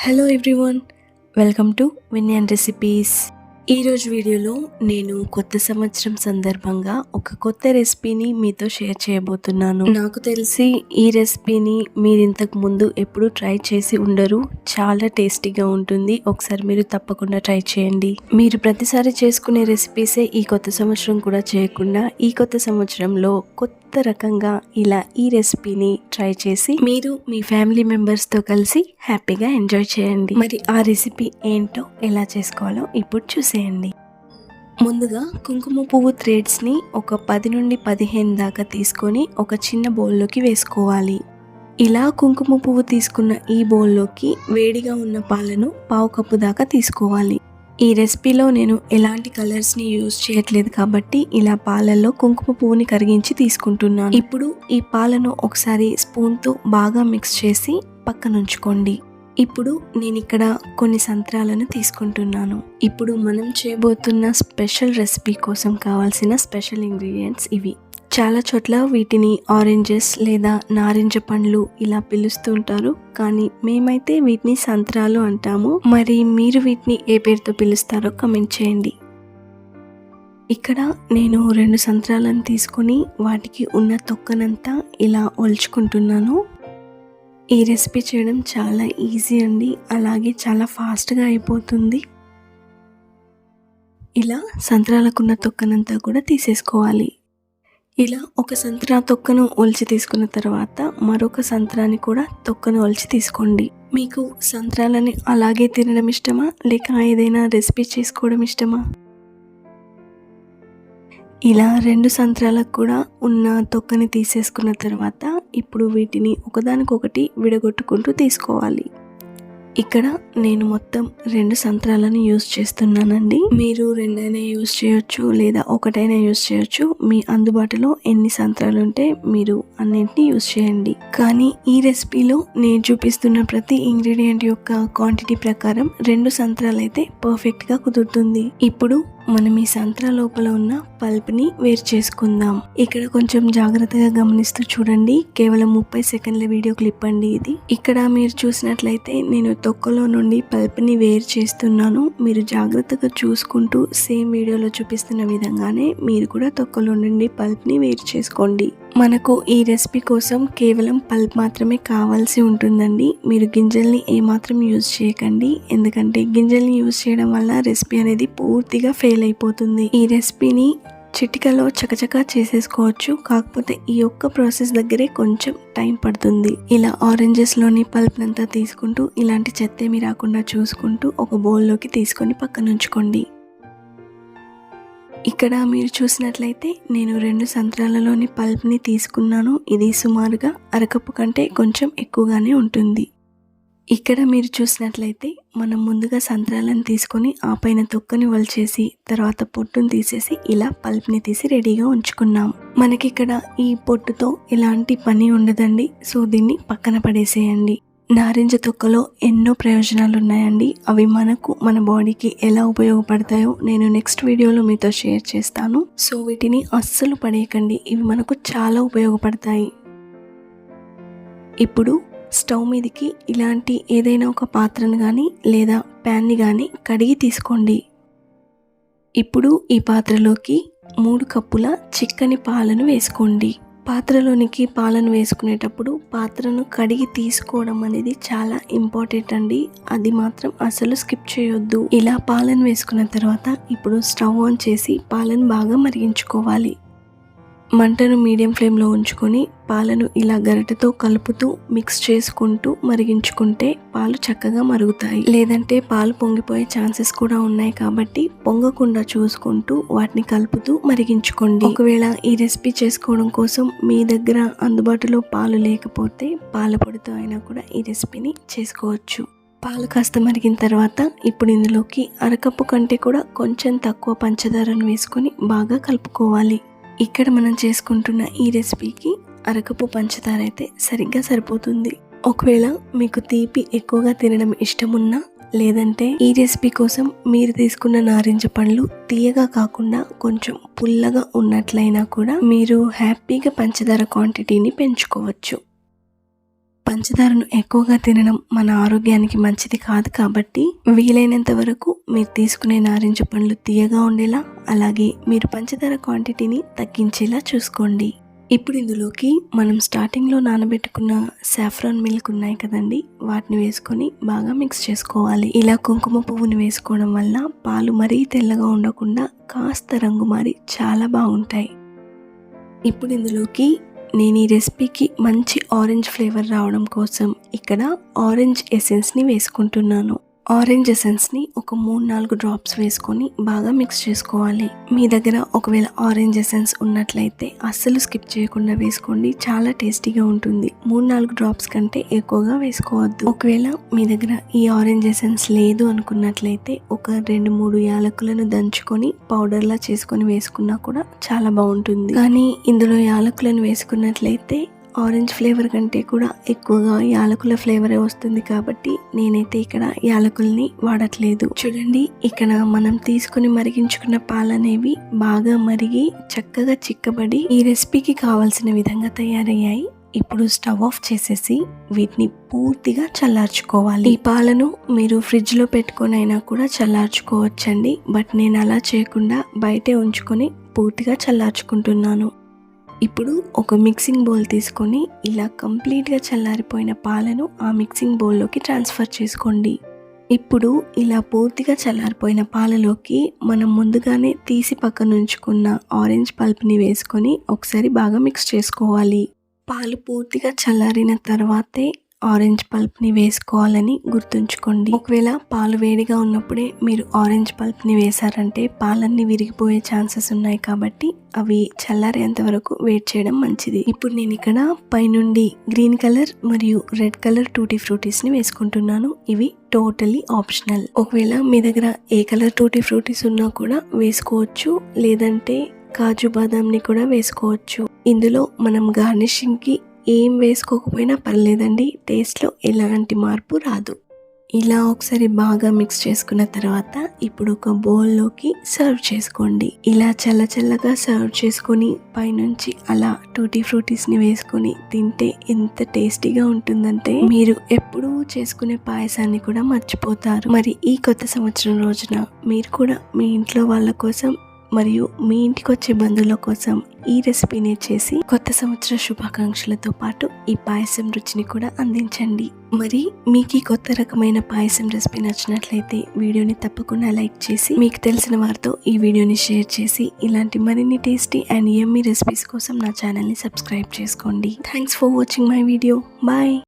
Hello everyone, welcome to Vinyan recipes. ఈరోజు వీడియోలో నేను కొత్త సంవత్సరం సందర్భంగా ఒక కొత్త రెసిపీని మీతో షేర్ చేయబోతున్నాను. నాకు తెలిసి ఈ రెసిపీని మీరు ఇంతకు ముందు ఎప్పుడు ట్రై చేసి ఉండరు. చాలా టేస్టీగా ఉంటుంది. ఒకసారి మీరు తప్పకుండా ట్రై చేయండి. మీరు ప్రతిసారి చేసుకునే రెసిపీసే ఈ కొత్త సంవత్సరం కూడా చేయకుండా ఈ కొత్త సంవత్సరంలో కొత్త రకంగా ఇలా ఈ రెసిపీని ట్రై చేసి మీరు మీ ఫ్యామిలీ మెంబర్స్తో కలిసి హ్యాపీగా ఎంజాయ్ చేయండి. మరి ఆ రెసిపీ ఏంటో ఎలా చేసుకోవాలో ఇప్పుడు చూసేయండి. ముందుగా కుంకుమ పువ్వు థ్రెడ్స్ని ఒక 10 నుండి 15 దాకా తీసుకొని ఒక చిన్న బౌల్లోకి వేసుకోవాలి. ఇలా కుంకుమ పువ్వు తీసుకున్న ఈ బౌల్లోకి వేడిగా ఉన్న పాలను 1/2 కప్పు దాకా తీసుకోవాలి. ఈ రెసిపీలో నేను ఎలాంటి కలర్స్ని యూజ్ చేయట్లేదు కాబట్టి ఇలా పాలల్లో కుంకుమ పువ్వుని కరిగించి తీసుకుంటున్నాను. ఇప్పుడు ఈ పాలను ఒకసారి స్పూన్తో బాగా మిక్స్ చేసి పక్కనుంచుకోండి. ఇప్పుడు నేను ఇక్కడ కొన్ని సంత్రాలను తీసుకుంటున్నాను. ఇప్పుడు మనం చేయబోతున్న స్పెషల్ రెసిపీ కోసం కావాల్సిన స్పెషల్ ఇంగ్రీడియంట్స్ ఇవి. చాలా చోట్ల వీటిని ఆరెంజెస్ లేదా నారింజ పండ్లు ఇలా పిలుస్తూ ఉంటారు, కానీ మేమైతే వీటిని సంత్రాలు అంటాము. మరి మీరు వీటిని ఏ పేరుతో పిలుస్తారో కమెంట్ చేయండి. ఇక్కడ నేను 2 సంత్రాలను తీసుకొని వాటికి ఉన్న తొక్కనంతా ఇలా ఒలుచుకుంటున్నాను. ఈ రెసిపీ చేయడం చాలా ఈజీ అండి, అలాగే చాలా ఫాస్ట్గా అయిపోతుంది. ఇలా సంత్రాలకున్న తొక్కనంతా కూడా తీసేసుకోవాలి. ఇలా ఒక సంత్రా తొక్కను ఒలిచి తీసుకున్న తర్వాత మరొక సంత్రాన్ని కూడా తొక్కను ఒలిచి తీసుకోండి. మీకు సంత్రాలని అలాగే తినడం ఇష్టమా, లేక ఏదైనా రెసిపీ చేసుకోవడం ఇష్టమా? ఇలా 2 సంత్రాలకు కూడా ఉన్న తొక్కని తీసేసుకున్న తర్వాత ఇప్పుడు వీటిని ఒకదానికొకటి విడగొట్టుకుంటూ తీసుకోవాలి. ఇక్కడ నేను మొత్తం 2 సంత్రాలను యూజ్ చేస్తున్నానండి. మీరు 2 అయినా యూజ్ చేయొచ్చు లేదా ఒకటైనా యూజ్ చేయొచ్చు. మీ అందుబాటులో ఎన్ని సంత్రాలు ఉంటే మీరు అన్నింటినీ యూజ్ చేయండి. కానీ ఈ రెసిపీలో నేను చూపిస్తున్న ప్రతి ఇంగ్రీడియంట్ యొక్క క్వాంటిటీ ప్రకారం 2 సంత్రాలు అయితే పర్ఫెక్ట్గా కుదురుతుంది. ఇప్పుడు మనం ఈ సంత్రా లోపల ఉన్న పల్ప్ని వేరు చేసుకుందాం. ఇక్కడ కొంచెం జాగ్రత్తగా గమనిస్తూ చూడండి. కేవలం 30 సెకండ్ల వీడియో క్లిప్ అండి ఇది. ఇక్కడ మీరు చూసినట్లయితే నేను తొక్కలో నుండి పల్ప్ని వేరు చేస్తున్నాను. మీరు జాగ్రత్తగా చూసుకుంటూ సేమ్ వీడియోలో చూపిస్తున్న విధంగానే మీరు కూడా తొక్కలో నుండి పల్ప్ని వేరు చేసుకోండి. మనకు ఈ రెసిపీ కోసం కేవలం పల్ప్ మాత్రమే కావాల్సి ఉంటుందండి. మీరు గింజల్ని ఏమాత్రం యూజ్ చేయకండి, ఎందుకంటే గింజల్ని యూజ్ చేయడం వల్ల రెసిపీ అనేది పూర్తిగా ఫెయిల్ అయిపోతుంది. ఈ రెసిపీని చిటికలో చకచకా చేసేసుకోవచ్చు, కాకపోతే ఈ ఒక్క ప్రాసెస్ దగ్గరే కొంచెం టైం పడుతుంది. ఇలా ఆరెంజెస్ లోని పల్ప్ అంతా తీసుకుంటూ ఇలాంటి చెత్త ఏమీ రాకుండా చూసుకుంటూ ఒక బౌల్లోకి తీసుకొని పక్కన ఉంచుకోండి. ఇక్కడ మీరు చూసినట్లయితే నేను 2 సంత్రాలలోని పల్ప్ని తీసుకున్నాను. ఇది సుమారుగా అరకప్పు కంటే కొంచెం ఎక్కువగానే ఉంటుంది. ఇక్కడ మీరు చూసినట్లయితే మనం ముందుగా సంత్రాలను తీసుకొని ఆ పైన తొక్కని వలిచేసి తర్వాత పొట్టును తీసేసి ఇలా పల్ప్ని తీసి రెడీగా ఉంచుకున్నాం. మనకిక్కడ ఈ పొట్టుతో ఎలాంటి పని ఉండదండి, సో దీన్ని పక్కన పడేసేయండి. నారింజ తొక్కలో ఎన్నో ప్రయోజనాలు ఉన్నాయండి. అవి మనకు మన బాడీకి ఎలా ఉపయోగపడతాయో నేను నెక్స్ట్ వీడియోలో మీతో షేర్ చేస్తాను. సో వీటిని అస్సలు పడేయకండి, ఇవి మనకు చాలా ఉపయోగపడతాయి. ఇప్పుడు స్టవ్ మీదకి ఇలాంటి ఏదైనా ఒక పాత్రను కానీ లేదా ప్యాన్ని కానీ కడిగి తీసుకోండి. ఇప్పుడు ఈ పాత్రలోకి 3 కప్పుల చిక్కని పాలను వేసుకోండి. పాత్రలోనికి పాలను వేసుకునేటప్పుడు పాత్రను కడిగి తీసుకోవడం అనేది చాలా ఇంపార్టెంట్ అండి, అది మాత్రం అసలు స్కిప్ చేయొద్దు. ఇలా పాలను వేసుకున్న తర్వాత ఇప్పుడు స్టవ్ ఆన్ చేసి పాలను బాగా మరిగించుకోవాలి. మంటను మీడియం ఫ్లేమ్లో ఉంచుకొని పాలను ఇలా గరిటెతో కలుపుతూ మిక్స్ చేసుకుంటూ మరిగించుకుంటే పాలు చక్కగా మరుగుతాయి. లేదంటే పాలు పొంగిపోయే ఛాన్సెస్ కూడా ఉన్నాయి కాబట్టి పొంగకుండా చూసుకుంటూ వాటిని కలుపుతూ మరిగించుకోండి. ఒకవేళ ఈ రెసిపీ చేసుకోవడం కోసం మీ దగ్గర అందుబాటులో పాలు లేకపోతే పాల పొడితో అయినా కూడా ఈ రెసిపీని చేసుకోవచ్చు. పాలు కాస్త మరిగిన తర్వాత ఇప్పుడు ఇందులోకి అరకప్పు కంటే కూడా కొంచెం తక్కువ పంచదారను వేసుకొని బాగా కలుపుకోవాలి. ఇక్కడ మనం చేసుకుంటున్న ఈ రెసిపీకి అరకప్పు పంచదార అయితే సరిగ్గా సరిపోతుంది. ఒకవేళ మీకు తీపి ఎక్కువగా తినడం ఇష్టమున్నా, లేదంటే ఈ రెసిపీ కోసం మీరు తీసుకున్న నారింజ పండ్లు తీయగా కాకుండా కొంచెం పుల్లగా ఉన్నట్లయినా కూడా మీరు హ్యాపీగా పంచదార క్వాంటిటీని పెంచుకోవచ్చు. పంచదారను ఎక్కువగా తినడం మన ఆరోగ్యానికి మంచిది కాదు కాబట్టి వీలైనంత వరకు మీరు తీసుకునే నారింజ పండ్లు తీయగా ఉండేలా, అలాగే మీరు పంచదార క్వాంటిటీని తగ్గించేలా చూసుకోండి. ఇప్పుడు ఇందులోకి మనం స్టార్టింగ్లో నానబెట్టుకున్న సాఫ్రాన్ మిల్క్ ఉన్నాయి కదండి, వాటిని వేసుకొని బాగా మిక్స్ చేసుకోవాలి. ఇలా కుంకుమ పువ్వుని వేసుకోవడం వల్ల పాలు మరీ తెల్లగా ఉండకుండా కాస్త రంగు మారి చాలా బాగుంటాయి. ఇప్పుడు ఇందులోకి నేను ఈ రెసిపీకి మంచి ఆరెంజ్ ఫ్లేవర్ రావడం కోసం ఇక్కడ ఆరెంజ్ ఎసెన్స్ని వేసుకుంటున్నాను. ఆరెంజ్ ఎసెన్స్ని ఒక 3-4 డ్రాప్స్ వేసుకొని బాగా మిక్స్ చేసుకోవాలి. మీ దగ్గర ఒకవేళ ఆరెంజ్ ఎసెన్స్ ఉన్నట్లయితే అస్సలు స్కిప్ చేయకుండా వేసుకోండి, చాలా టేస్టీగా ఉంటుంది. 3-4 డ్రాప్స్ కంటే ఎక్కువగా వేసుకోవద్దు. ఒకవేళ మీ దగ్గర ఈ ఆరెంజ్ ఎసెన్స్ లేదు అనుకున్నట్లయితే ఒక 2-3 యాలకులను దంచుకొని పౌడర్లా చేసుకొని వేసుకున్నా కూడా చాలా బాగుంటుంది. కానీ ఇందులో యాలకులను వేసుకున్నట్లయితే ఆరెంజ్ ఫ్లేవర్ కంటే కూడా ఎక్కువగా యాలకుల ఫ్లేవరే వస్తుంది కాబట్టి నేనైతే ఇక్కడ యాలకుల్ని వాడట్లేదు. చూడండి, ఇక్కడ మనం తీసుకుని మరిగించుకున్న పాలనేవి బాగా మరిగి చక్కగా చిక్కబడి ఈ రెసిపీకి కావాల్సిన విధంగా తయారయ్యాయి. ఇప్పుడు స్టవ్ ఆఫ్ చేసేసి వీటిని పూర్తిగా చల్లార్చుకోవాలి. ఈ పాలను మీరు ఫ్రిడ్జ్ లో పెట్టుకొని అయినా కూడా చల్లార్చుకోవచ్చండి, బట్ నేను అలా చేయకుండా బయటే ఉంచుకొని పూర్తిగా చల్లార్చుకుంటున్నాను. ఇప్పుడు ఒక మిక్సింగ్ బౌల్ తీసుకొని ఇలా కంప్లీట్గా చల్లారిపోయిన పాలను ఆ మిక్సింగ్ బౌల్లోకి ట్రాన్స్ఫర్ చేసుకోండి. ఇప్పుడు ఇలా పూర్తిగా చల్లారిపోయిన పాలలోకి మనం ముందుగానే తీసి పక్కన ఉంచుకున్న ఆరెంజ్ పల్ప్ని వేసుకొని ఒకసారి బాగా మిక్స్ చేసుకోవాలి. పాలు పూర్తిగా చల్లారిన తర్వాతే ఆరెంజ్ పల్ప్ని వేసుకోవాలని గుర్తుంచుకోండి. ఒకవేళ పాలు వేడిగా ఉన్నప్పుడే మీరు ఆరెంజ్ పల్ప్ని వేసారంటే పాలన్నీ విరిగిపోయే ఛాన్సెస్ ఉన్నాయి కాబట్టి అవి చల్లారేంత వరకు వెయిట్ చేయడం మంచిది. ఇప్పుడు నేను ఇక్కడ పైనుండి గ్రీన్ కలర్ మరియు రెడ్ కలర్ టూటీ ఫ్రూటీస్ని వేసుకుంటున్నాను. ఇవి టోటలీ ఆప్షనల్. ఒకవేళ మీ దగ్గర ఏ కలర్ టూటీ ఫ్రూటీస్ ఉన్నా కూడా వేసుకోవచ్చు, లేదంటే కాజు బాదాంని కూడా వేసుకోవచ్చు. ఇందులో మనం గార్నిషింగ్కి ఏం వేసుకోకపోయినా పర్లేదండి, టేస్ట్లో ఎలాంటి మార్పు రాదు. ఇలా ఒకసారి బాగా మిక్స్ చేసుకున్న తర్వాత ఇప్పుడు ఒక బౌల్లోకి సర్వ్ చేసుకోండి. ఇలా చల్లగా సర్వ్ చేసుకొని పైనుంచి అలా టూటీ ఫ్రూటీస్ని వేసుకొని తింటే ఎంత టేస్టీగా ఉంటుందంటే మీరు ఎప్పుడూ చేసుకునే పాయసాన్ని కూడా మర్చిపోతారు. మరి ఈ కొత్త సంవత్సరం రోజున మీరు కూడా మీ ఇంట్లో వాళ్ళ కోసం మరియు మీ ఇంటికి వచ్చే బంధువుల కోసం ఈ రెసిపీని చేసి కొత్త సంవత్సర శుభాకాంక్షలతో పాటు ఈ పాయసం రుచిని కూడా అందించండి. మరి మీకు ఈ కొత్త రకమైన పాయసం రెసిపీ నచ్చినట్లయితే వీడియోని తప్పకుండా లైక్ చేసి మీకు తెలిసిన వారితో ఈ వీడియోని షేర్ చేసి ఇలాంటి మరిన్ని టేస్టీ అండ్ యమ్మీ రెసిపీస్ కోసం నా ఛానల్ని సబ్స్క్రైబ్ చేసుకోండి. Thanks for watching my video. Bye.